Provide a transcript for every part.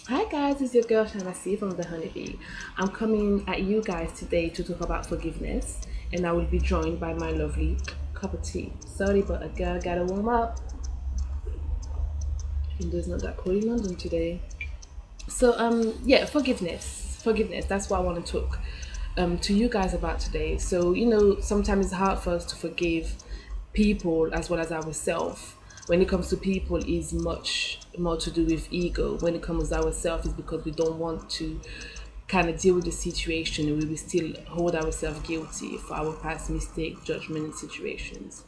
Hi guys, it's your girl Shanasi from the Honeybee. I'm coming at you guys today to talk about forgiveness, and I will be joined by my lovely cup of tea. Sorry, but a girl gotta warm up, and there's not that cold in London today. So forgiveness. That's what I want to talk to you guys about today. So sometimes it's hard for us to forgive people as well as ourselves. When it comes to people, is much more to do with ego. When it comes to ourselves, is because we don't want to kind of deal with the situation, and we will still hold ourselves guilty for our past mistake, judgment, and situations.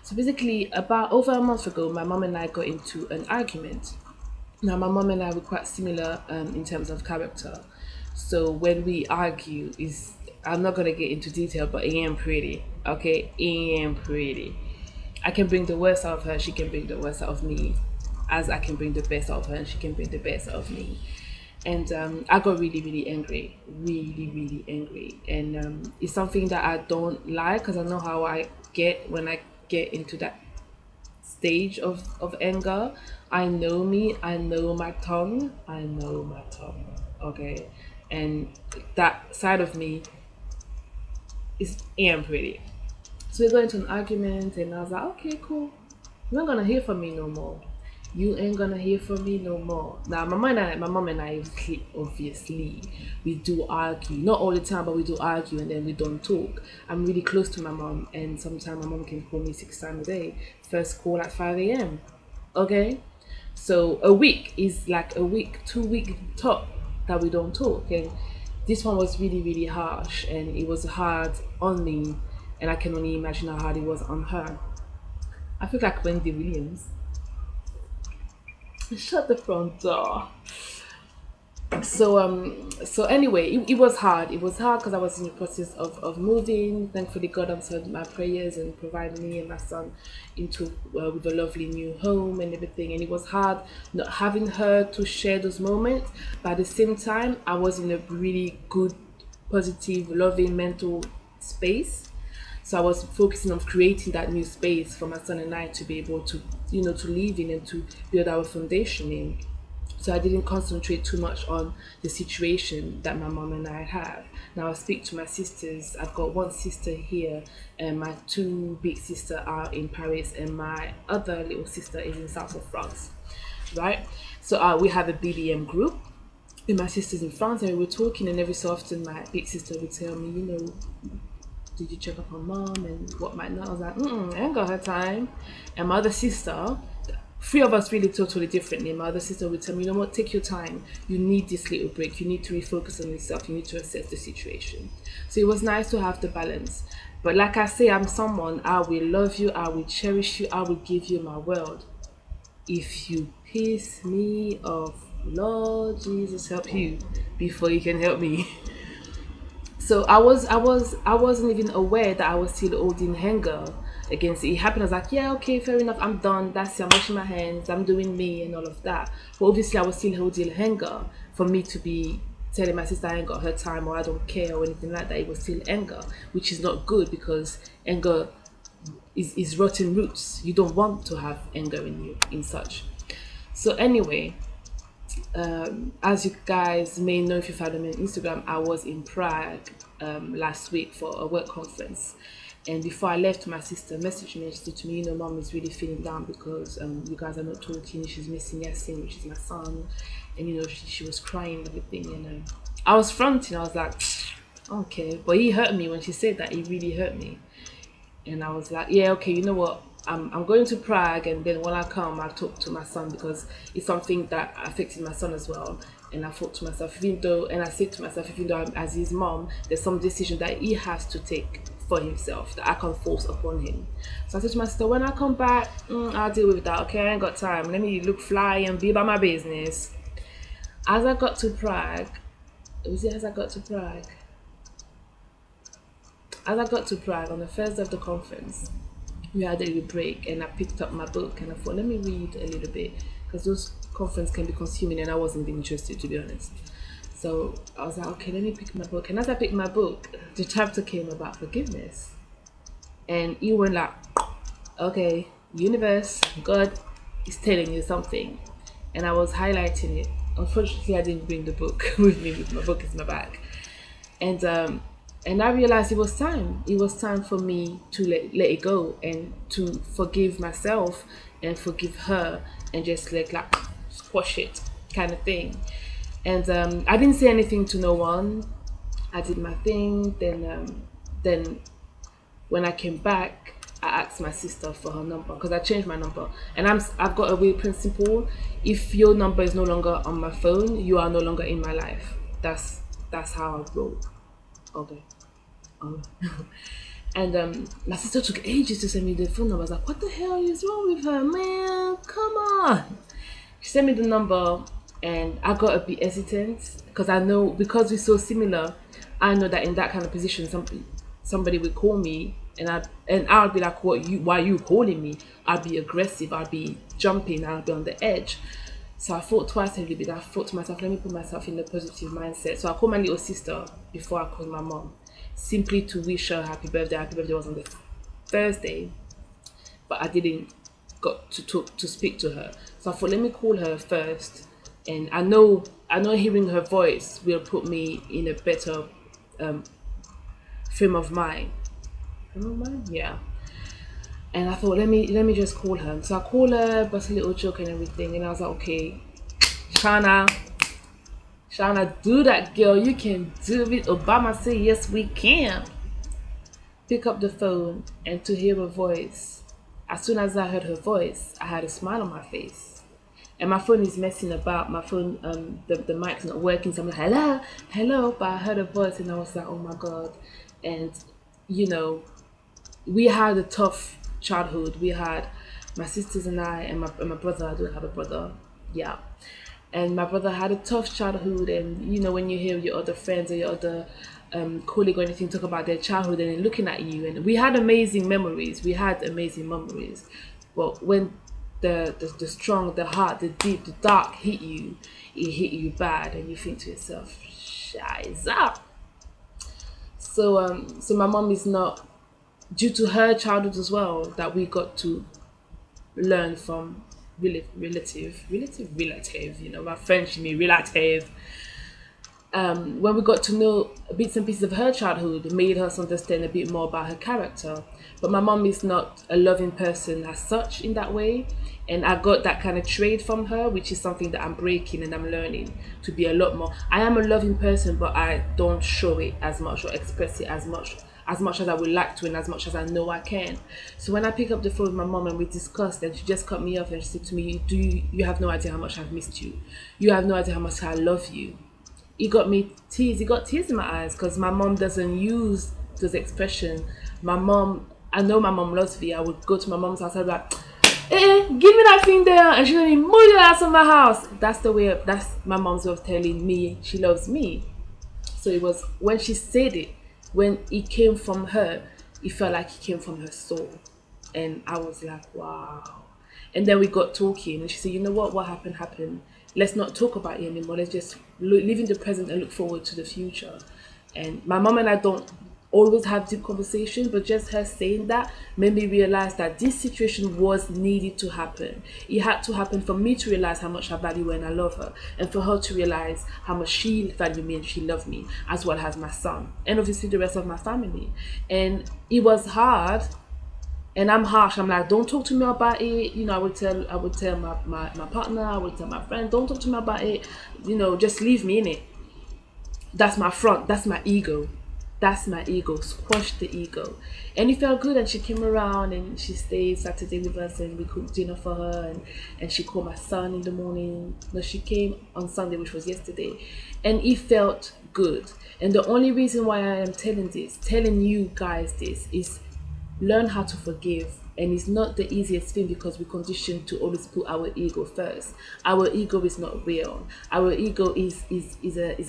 So basically, about over a month ago, my mom and I got into an argument. Now, my mom and I were quite similar in terms of character. So when we argue, is I'm not gonna get into detail, but I am pretty. Okay, I am pretty. I can bring the worst out of her. She can bring the worst out of me, as I can bring the best out of her, and she can bring the best out of me. And I got really, really angry, really, really angry, and it's something that I don't like because I know how I get when I get into that stage of anger. I know me, I know my tongue, I know my tongue. Okay. And that side of me is am pretty. So we got into an argument and I was like, okay, cool. You're not gonna hear from me no more. You ain't gonna hear from me no more. Now my mom and I obviously we do argue. Not all the time, but we do argue and then we don't talk. I'm really close to my mom and sometimes my mom can call me 6 times a day. First call at 5 a.m. Okay? So a week is like a week, 2 week top that we don't talk. And this one was really, really harsh and it was hard on me and I can only imagine how hard it was on her. I feel like Wendy Williams. Shut the front door. So anyway, it was hard. It was hard because I was in the process of moving. Thankfully, God answered my prayers and provided me and my son into with a lovely new home and everything. And it was hard not having her to share those moments, but at the same time, I was in a really good, positive, loving mental space. So I was focusing on creating that new space for my son and I to be able to, to live in and to build our foundation in. So I didn't concentrate too much on the situation that my mom and I have. Now I speak to my sisters. I've got one sister here, and my two big sisters are in Paris, and my other little sister is in south of France. Right? So we have a BBM group with my sisters in France, and we were talking, and every so often my big sister would tell me, did you check up on mom and what might not? I was like, I ain't got her time. And my other sister, three of us really totally differently. My other sister would tell me, you know what, take your time. You need this little break. You need to refocus on yourself. You need to assess the situation. So it was nice to have the balance. But like I say, I'm someone, I will love you, I will cherish you, I will give you my world. If you piss me off, Lord Jesus help you before you can help me. So I wasn't even aware that I was still holding anger against it. It happened. I was like, yeah, okay, fair enough. I'm done. That's it. I'm washing my hands. I'm doing me and all of that. But obviously, I was still holding anger for me to be telling my sister I ain't got her time or I don't care or anything like that. It was still anger, which is not good because anger is rotten roots. You don't want to have anger in you in such. So anyway, as you guys may know if you follow me on Instagram, I was in Prague last week for a work conference. And before I left, my sister messaged me and she said to me, mom is really feeling down because you guys are not talking. She's missing Yasin, which is my son. And, she was crying and everything. And I was fronting. I was like, okay. But he hurt me when she said that. He really hurt me. And I was like, yeah, okay, you know what? I'm going to Prague, and then when I come, I'll talk to my son because it's something that affected my son as well. And I thought to myself, and I said to myself, even though I'm as his mom, there's some decision that he has to take for himself that I can't force upon him. So I said to my sister, when I come back, I'll deal with that. Okay, I ain't got time. Let me look fly and be about my business. As I got to Prague, was it as I got to Prague? As I got to Prague on the first day of the conference, we had a little break and I picked up my book and I thought, let me read a little bit because those conferences can be consuming and I wasn't even interested to be honest. So I was like, okay, let me pick my book. And as I picked my book, the chapter came about forgiveness. And you were like, okay, universe, God is telling you something. And I was highlighting it. Unfortunately, I didn't bring the book with me. With my book is in my bag, and I realized it was time. It was time for me to let it go and to forgive myself and forgive her and just like squash it kind of thing. And I didn't say anything to no one. I did my thing. Then when I came back, I asked my sister for her number because I changed my number, and I've got a weird principle. If your number is no longer on my phone, you are no longer in my life. That's how I roll. Okay. Um, and my sister took ages to send me the phone number. I was like, what the hell is wrong with her, man? Come on. She sent me the number, and I got a bit hesitant because I know because we're so similar. I know that in that kind of position, somebody would call me, and I'll be like, "What you? Why are you calling me?" I'd be aggressive. I'd be jumping. I'd be on the edge. So I thought twice a little bit. I thought to myself, let me put myself in a positive mindset. So I called my little sister before I called my mom, simply to wish her happy birthday. Happy birthday was on the Thursday, but I didn't got to talk to speak to her. So I thought, let me call her first, and I know hearing her voice will put me in a better um, frame of mind. Frame of mind, yeah. And I thought, let me just call her. So I call her, but a little joke and everything, and I was like, okay, Shana, Shana, do that, girl. You can do it. Obama said, yes, we can. Pick up the phone, and to hear her voice, as soon as I heard her voice, I had a smile on my face. And my phone is messing about. My phone, the mic's not working. So I'm like, hello, hello. But I heard her voice, and I was like, oh my god. And you know, we had a tough childhood. We had my sisters and I, and my brother. I don't have a brother. Yeah. And my brother had a tough childhood, and when you hear your other friends or your other colleague or anything talk about their childhood and then looking at you, and we had amazing memories. We had amazing memories, but when the strong, the hard, the deep, the dark hit you, it hit you bad, and you think to yourself, "Shiza." So my mom is not, due to her childhood as well, that we got to learn from relative. My French, me relative. When we got to know bits and pieces of her childhood, it made us understand a bit more about her character. But my mom is not a loving person as such in that way. And I got that kind of trait from her, which is something that I'm breaking and I'm learning to be a lot more. I am a loving person, but I don't show it as much or express it as much as I would like to and as much as I know I can. So when I pick up the phone with my mom and we discussed, and she just cut me off and she said to me, you have no idea how much I've missed you. You have no idea how much I love you. It got tears in my eyes because my mom doesn't use those expressions. I know my mom loves me. I would go to my mom's house. I'd be like, give me that thing there, and she's gonna be move your ass from my house. That's my mom's way of telling me she loves me. So it was when she said it, when it came from her, it felt like it came from her soul, and I was like, wow. And then we got talking, and she said, you know what happened. Let's not talk about it anymore. Let's just live in the present and look forward to the future. And my mom and I don't always have deep conversations, but just her saying that made me realize that this situation was needed to happen. It had to happen for me to realize how much I value her and I love her, and for her to realize how much she valued me and she loved me, as well as my son, and obviously the rest of my family. And it was hard, and I'm harsh. I'm like, don't talk to me about it. I would tell my partner, I would tell my friend, don't talk to me about it. Just leave me in it. That's my front. That's my ego. That's my ego. Squash the ego. And it felt good. And she came around and she stayed Saturday with us, and we cooked dinner for her, and she called my son in the morning. No, she came on Sunday, which was yesterday. And it felt good. And the only reason why I am telling you guys this, is learn how to forgive. And it's not the easiest thing because we're conditioned to always put our ego first. Our ego is not real. Our ego is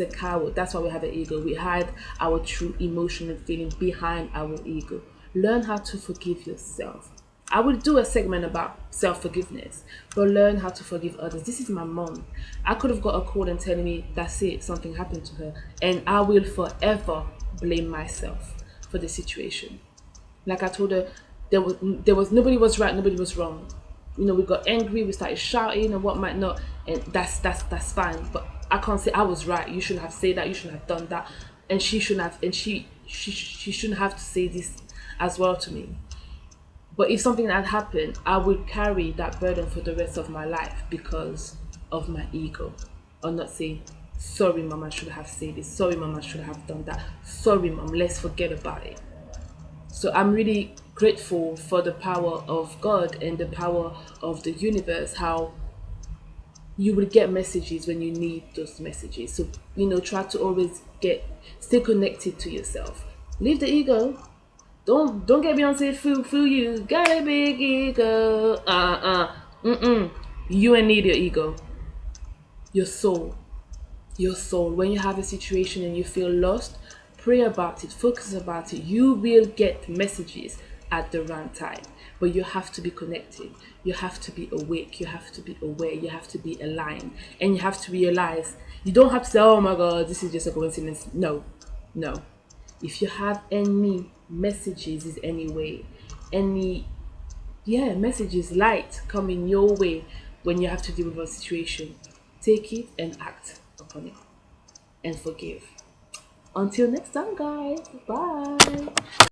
a coward. That's why we have an ego. We hide our true emotion and feeling behind our ego. Learn how to forgive yourself. I will do a segment about self-forgiveness, but learn how to forgive others. This is my mom. I could have got a call and telling me that's it, something happened to her, and I will forever blame myself for the situation. Like I told her, there was nobody was right, nobody was wrong. we got angry, we started shouting and what might not, and that's fine. But I can't say I was right. You shouldn't have said that. You shouldn't have done that, and she shouldn't have, and she shouldn't have to say this as well to me. But if something had happened, I would carry that burden for the rest of my life because of my ego. Or not say, sorry, mom, I should have said this. Sorry, mom, I should have done that. Sorry, mom, let's forget about it. So I'm really grateful for the power of God and the power of the universe, how you will get messages when you need those messages. So, try to always stay connected to yourself. Leave the ego. Don't get Beyonce fool you. Got a big ego. Mm-mm. You ain't need your ego. Your soul. Your soul. When you have a situation and you feel lost, pray about it, focus about it. You will get messages at the right time. But you have to be connected. You have to be awake. You have to be aware. You have to be aligned. And you have to realize you don't have to say, oh my God, this is just a coincidence. No, no. If you have any messages, is anyway, any messages, light coming your way when you have to deal with a situation, take it and act upon it and forgive. Until next time, guys. Bye.